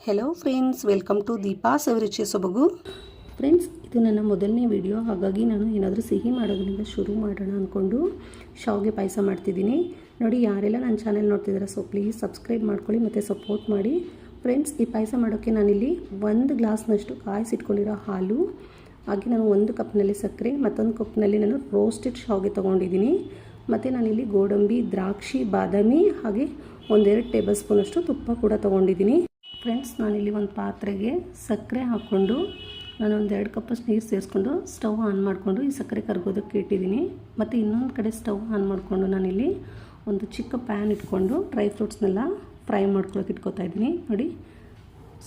Hello friends, welcome to Deepa's ಅಭಿರುಚಿ ಸೊಬಗು. Friends, ಇದು ನನ್ನ ಮೊದಲನೇ ವಿಡಿಯೋ. ಹಾಗಾಗಿ ನಾನು ಏನಾದರೂ ಸಿಹಿ ಮಾಡೋದ್ರಿಂದ ಶುರು ಮಾಡೋಣ ಅಂದ್ಕೊಂಡು ಶಾವಿಗೆ ಪಾಯಸ ಮಾಡ್ತಿದ್ದೀನಿ. ನೋಡಿ, ಯಾರೆಲ್ಲ ನನ್ನ ಚಾನೆಲ್ ನೋಡ್ತಿದ್ದಾರೆ ಸೊ ಪ್ಲೀಸ್ ಸಬ್ಸ್ಕ್ರೈಬ್ ಮಾಡ್ಕೊಳ್ಳಿ ಮತ್ತು ಸಪೋರ್ಟ್ ಮಾಡಿ. ಫ್ರೆಂಡ್ಸ್, ಈ ಪಾಯಸ ಮಾಡೋಕ್ಕೆ ನಾನಿಲ್ಲಿ 1 ಗ್ಲಾಸ್ನಷ್ಟು ಕಾಯಿಸಿಟ್ಕೊಂಡಿರೋ ಹಾಲು, ಹಾಗೆ ನಾನು 1 ಕಪ್ನಲ್ಲಿ ಸಕ್ಕರೆ, ಮತ್ತೊಂದು ಕಪ್ನಲ್ಲಿ ನಾನು ರೋಸ್ಟೆಡ್ ಶಾವಿಗೆ ತೊಗೊಂಡಿದ್ದೀನಿ. ಮತ್ತು ನಾನಿಲ್ಲಿ ಗೋಡಂಬಿ, ದ್ರಾಕ್ಷಿ, ಬಾದಾಮಿ ಹಾಗೆ 1-2 ಟೇಬಲ್ ಸ್ಪೂನಷ್ಟು ತುಪ್ಪ ಕೂಡ ತೊಗೊಂಡಿದ್ದೀನಿ. ಫ್ರೆಂಡ್ಸ್, ನಾನಿಲ್ಲಿ ಒಂದು ಪಾತ್ರೆಗೆ ಸಕ್ಕರೆ ಹಾಕ್ಕೊಂಡು ನಾನು 1-2 ಕಪ್ಪಷ್ಟು ನೀರು ಸೇರಿಸ್ಕೊಂಡು ಸ್ಟವ್ ಆನ್ ಮಾಡಿಕೊಂಡು ಈ ಸಕ್ಕರೆ ಕರಗೋದಕ್ಕೆ ಇಟ್ಟಿದ್ದೀನಿ. ಮತ್ತು ಇನ್ನೊಂದು ಕಡೆ ಸ್ಟವ್ ಆನ್ ಮಾಡಿಕೊಂಡು ನಾನಿಲ್ಲಿ ಒಂದು ಚಿಕ್ಕ ಪ್ಯಾನ್ ಇಟ್ಕೊಂಡು ಡ್ರೈ ಫ್ರೂಟ್ಸ್ನೆಲ್ಲ ಫ್ರೈ ಮಾಡ್ಕೊಳ್ಳೋಕೆ ಇಟ್ಕೊತಾ ಇದ್ದೀನಿ. ನೋಡಿ,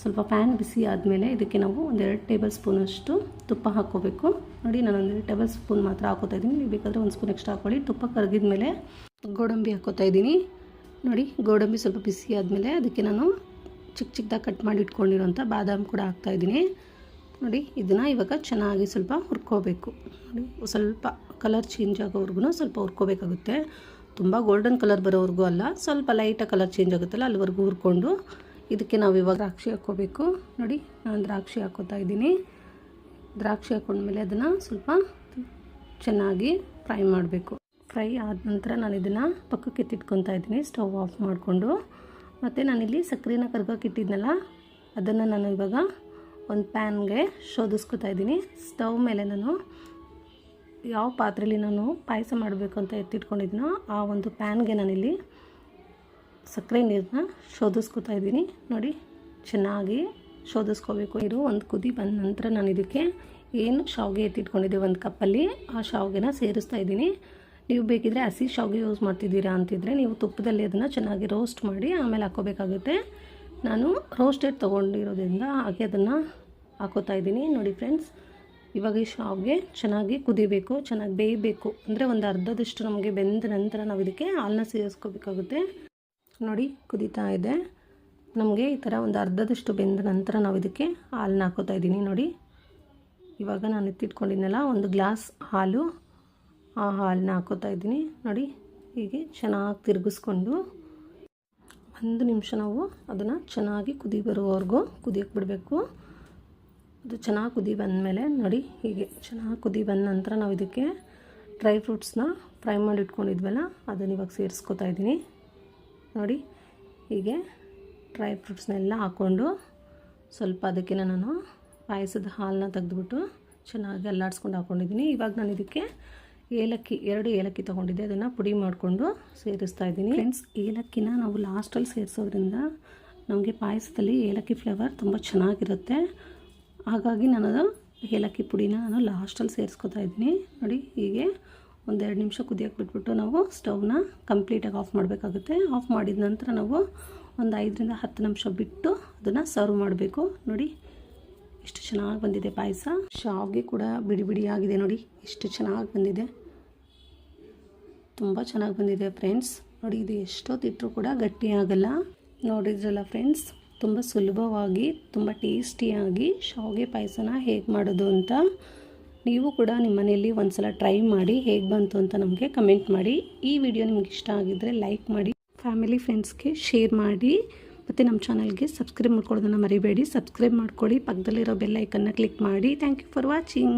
ಸ್ವಲ್ಪ ಪ್ಯಾನ್ ಬಿಸಿ ಆದಮೇಲೆ ಇದಕ್ಕೆ ನಾವು 1-2 ಟೇಬಲ್ ಸ್ಪೂನಷ್ಟು ತುಪ್ಪ ಹಾಕ್ಕೋಬೇಕು. ನೋಡಿ, ನಾನು 1-2 ಟೇಬಲ್ ಸ್ಪೂನ್ ಮಾತ್ರ ಹಾಕೋತಾ ಇದ್ದೀನಿ. ನೀವು ಬೇಕಾದರೆ 1 ಸ್ಪೂನ್ ಎಕ್ಸ್ಟ್ರಾ ಹಾಕ್ಕೊಳ್ಳಿ. ತುಪ್ಪ ಕರಗಿದ ಮೇಲೆ ಗೋಡಂಬಿ ಹಾಕ್ಕೋತಾ ಇದ್ದೀನಿ. ನೋಡಿ, ಗೋಡಂಬಿ ಸ್ವಲ್ಪ ಬಿಸಿ ಆದಮೇಲೆ ಅದಕ್ಕೆ ನಾನು ಚಿಕ್ಕದಾಗಿ ಕಟ್ ಮಾಡಿ ಇಟ್ಕೊಂಡಿರೋಂಥ ಬಾದಾಮಿ ಕೂಡ ಹಾಕ್ತಾಯಿದ್ದೀನಿ. ನೋಡಿ, ಇದನ್ನು ಇವಾಗ ಚೆನ್ನಾಗಿ ಸ್ವಲ್ಪ ಹುರ್ಕೋಬೇಕು. ನೋಡಿ, ಸ್ವಲ್ಪ ಕಲರ್ ಚೇಂಜ್ ಆಗೋವರೆಗೂ ಸ್ವಲ್ಪ ಹುರ್ಕೋಬೇಕಾಗುತ್ತೆ. ತುಂಬ ಗೋಲ್ಡನ್ ಕಲರ್ ಬರೋವರೆಗೂ ಅಲ್ಲ, ಸ್ವಲ್ಪ ಲೈಟಾಗಿ ಕಲರ್ ಚೇಂಜ್ ಆಗುತ್ತಲ್ಲ ಅಲ್ಲಿವರೆಗೂ ಹುರ್ಕೊಂಡು ಇದಕ್ಕೆ ನಾವು ಇವಾಗ ದ್ರಾಕ್ಷಿ ಹಾಕ್ಕೋಬೇಕು. ನೋಡಿ, ನಾನು ದ್ರಾಕ್ಷಿ ಹಾಕ್ಕೋತಾ ಇದ್ದೀನಿ. ದ್ರಾಕ್ಷಿ ಹಾಕ್ಕೊಂಡ್ಮೇಲೆ ಅದನ್ನು ಸ್ವಲ್ಪ ಚೆನ್ನಾಗಿ ಫ್ರೈ ಮಾಡಬೇಕು. ಫ್ರೈ ಆದ ನಂತರ ನಾನು ಇದನ್ನು ಪಕ್ಕಕ್ಕೆ ಎತ್ತಿಟ್ಕೊತಾ ಇದ್ದೀನಿ ಸ್ಟವ್ ಆಫ್ ಮಾಡಿಕೊಂಡು. ಮತ್ತು ನಾನಿಲ್ಲಿ ಸಕ್ಕರೆನ ಕರ್ಗೋಕೆ ಇಟ್ಟಿದ್ನಲ್ಲ ಅದನ್ನು ನಾನು ಇವಾಗ ಒಂದು ಪ್ಯಾನ್ಗೆ ಶೋಧಿಸ್ಕೊತಾ ಇದ್ದೀನಿ. ಸ್ಟವ್ ಮೇಲೆ ನಾನು ಯಾವ ಪಾತ್ರೆಯಲ್ಲಿ ನಾನು ಪಾಯಸ ಮಾಡಬೇಕು ಅಂತ ಎತ್ತಿಟ್ಕೊಂಡಿದ್ದೀನೋ ಆ ಒಂದು ಪ್ಯಾನ್ಗೆ ನಾನಿಲ್ಲಿ ಸಕ್ಕರೆ ನೀರನ್ನ ಶೋಧಿಸ್ಕೊತಾ ಇದ್ದೀನಿ. ನೋಡಿ, ಚೆನ್ನಾಗಿ ಶೋಧಿಸ್ಕೋಬೇಕು. ನೀರು ಒಂದು ಕುದಿ ಬಂದ ನಂತರ ನಾನು ಇದಕ್ಕೆ ಏನು ಶಾವಿಗೆ ಎತ್ತಿಟ್ಕೊಂಡಿದ್ದೆ 1 ಕಪ್ಪಲ್ಲಿ ಆ ಶಾವಿಗೆನ ಸೇರಿಸ್ತಾ ಇದ್ದೀನಿ. ನೀವು ಬೇಕಿದ್ರೆ ಹಸಿ ಶಾವಿಗೆ ಯೂಸ್ ಮಾಡ್ತಿದ್ದೀರಾ ಅಂತಿದ್ರೆ ನೀವು ತುಪ್ಪದಲ್ಲಿ ಅದನ್ನು ಚೆನ್ನಾಗಿ ರೋಸ್ಟ್ ಮಾಡಿ ಆಮೇಲೆ ಹಾಕ್ಕೋಬೇಕಾಗುತ್ತೆ. ನಾನು ರೋಸ್ಟೆಡ್ ತೊಗೊಂಡಿರೋದ್ರಿಂದ ಹಾಗೆ ಅದನ್ನು ಹಾಕೋತಾ ಇದ್ದೀನಿ. ನೋಡಿ ಫ್ರೆಂಡ್ಸ್, ಇವಾಗ ಈ ಶಾವಿಗೆ ಚೆನ್ನಾಗಿ ಕುದಿಬೇಕು, ಚೆನ್ನಾಗಿ ಬೇಯಬೇಕು. ಅಂದರೆ ಒಂದು ಅರ್ಧದಷ್ಟು ನಮಗೆ ಬೆಂದ ನಂತರ ನಾವು ಇದಕ್ಕೆ ಹಾಲನ್ನ ಸೇರಿಸ್ಕೋಬೇಕಾಗುತ್ತೆ. ನೋಡಿ, ಕುದೀತಾ ಇದೆ. ನಮಗೆ ಈ ಥರ ಒಂದು ಅರ್ಧದಷ್ಟು ಬೆಂದ ನಂತರ ನಾವು ಇದಕ್ಕೆ ಹಾಲನ್ನ ಹಾಕೋತಾ ಇದ್ದೀನಿ. ನೋಡಿ, ಇವಾಗ ನಾನು ಎತ್ತಿಟ್ಕೊಂಡಿದ್ನಲ್ಲ 1 ಗ್ಲಾಸ್ ಹಾಲು, ಆ ಹಾಲನ್ನ ಹಾಕೋತಾ ಇದ್ದೀನಿ. ನೋಡಿ, ಹೀಗೆ ಚೆನ್ನಾಗಿ ತಿರುಗಿಸ್ಕೊಂಡು 1 ನಿಮಿಷ ನಾವು ಅದನ್ನು ಚೆನ್ನಾಗಿ ಕುದಿ ಬರುವವರೆಗೂ ಕುದಿಯೋಕ್ಕೆ ಬಿಡಬೇಕು. ಅದು ಚೆನ್ನಾಗಿ ಕುದಿ ಬಂದಮೇಲೆ ನೋಡಿ, ಹೀಗೆ ಚೆನ್ನಾಗಿ ಕುದಿ ಬಂದ ನಂತರ ನಾವು ಇದಕ್ಕೆ ಡ್ರೈ ಫ್ರೂಟ್ಸ್ನ ಫ್ರೈ ಮಾಡಿ ಇಟ್ಕೊಂಡಿದ್ವಲ್ಲ ಅದನ್ನು ಇವಾಗ ಸೇರಿಸ್ಕೊತಾ ಇದ್ದೀನಿ. ನೋಡಿ, ಹೀಗೆ ಡ್ರೈ ಫ್ರೂಟ್ಸ್ನೆಲ್ಲ ಹಾಕ್ಕೊಂಡು ಸ್ವಲ್ಪ ಅದಕ್ಕೆ ನಾನು ಪಾಯಸದ ಹಾಲನ್ನ ತೆಗೆದುಬಿಟ್ಟು ಚೆನ್ನಾಗಿ ಅಲ್ಲಾಡಿಸ್ಕೊಂಡು ಹಾಕ್ಕೊಂಡಿದ್ದೀನಿ. ಇವಾಗ ನಾನು ಇದಕ್ಕೆ ಏಲಕ್ಕಿ 2 ಏಲಕ್ಕಿ ತೊಗೊಂಡಿದ್ದೆ, ಅದನ್ನು ಪುಡಿ ಮಾಡಿಕೊಂಡು ಸೇರಿಸ್ತಾ ಇದ್ದೀನಿ. ಫ್ರೆಂಡ್ಸ್, ಏಲಕ್ಕಿನ ನಾವು ಲಾಸ್ಟಲ್ಲಿ ಸೇರಿಸೋದ್ರಿಂದ ನಮಗೆ ಪಾಯಸದಲ್ಲಿ ಏಲಕ್ಕಿ ಫ್ಲೇವರ್ ತುಂಬ ಚೆನ್ನಾಗಿರುತ್ತೆ. ಹಾಗಾಗಿ ನಾನು ಏಲಕ್ಕಿ ಪುಡಿನ ನಾನು ಲಾಸ್ಟಲ್ಲಿ ಸೇರಿಸ್ಕೊತಾ ಇದ್ದೀನಿ. ನೋಡಿ, ಹೀಗೆ 1-2 ನಿಮಿಷ ಕುದಿಯೋಕ್ಕೆ ಬಿಟ್ಬಿಟ್ಟು ನಾವು ಸ್ಟವ್ನ ಕಂಪ್ಲೀಟಾಗಿ ಆಫ್ ಮಾಡಬೇಕಾಗುತ್ತೆ. ಆಫ್ ಮಾಡಿದ ನಂತರ ನಾವು ಒಂದು 5-10 ನಿಮಿಷ ಬಿಟ್ಟು ಅದನ್ನು ಸರ್ವ್ ಮಾಡಬೇಕು. ನೋಡಿ, ಎಷ್ಟು ಚೆನ್ನಾಗಿ ಬಂದಿದೆ ಪಾಯಸ. ಶಾವಿಗೆ ಕೂಡ ಬಿಡಿ ಬಿಡಿ ಆಗಿದೆ. ನೋಡಿ, ಎಷ್ಟು ಚೆನ್ನಾಗಿ ಬಂದಿದೆ, ತುಂಬ ಚೆನ್ನಾಗಿ ಬಂದಿದೆ ಫ್ರೆಂಡ್ಸ್. ನೋಡಿ, ಇದು ಎಷ್ಟೊತ್ತಿಟ್ಟರೂ ಕೂಡ ಗಟ್ಟಿ ಆಗಲ್ಲ. ನೋಡಿದ್ರಲ್ಲ ಫ್ರೆಂಡ್ಸ್, ತುಂಬ ಸುಲಭವಾಗಿ ತುಂಬ ಟೇಸ್ಟಿಯಾಗಿ ಶಾವಿಗೆ ಪಾಯಸನ ಹೇಗೆ ಮಾಡೋದು ಅಂತ ನೀವು ಕೂಡ ನಿಮ್ಮ ಮನೆಯಲ್ಲಿ ಒಂದು ಸಲ ಟ್ರೈ ಮಾಡಿ ಹೇಗೆ ಬಂತು ಅಂತ ನಮಗೆ ಕಮೆಂಟ್ ಮಾಡಿ. ಈ ವಿಡಿಯೋ ನಿಮ್ಗೆ ಇಷ್ಟ ಆಗಿದ್ದರೆ ಲೈಕ್ ಮಾಡಿ, ಫ್ಯಾಮಿಲಿ ಫ್ರೆಂಡ್ಸ್ಗೆ ಶೇರ್ ಮಾಡಿ, ಮತ್ತು ನಮ್ಮ ಚಾನಲ್ಗೆ ಸಬ್ಸ್ಕ್ರೈಬ್ ಮಾಡ್ಕೊಳ್ಳೋದನ್ನು ಮರಿಬೇಡಿ. ಸಬ್ಸ್ಕ್ರೈಬ್ ಮಾಡ್ಕೊಳ್ಳಿ, ಪಕ್ಕದಲ್ಲಿರೋ ಬೆಲ್ ಐಕನ್ನ ಕ್ಲಿಕ್ ಮಾಡಿ. Thank you for watching.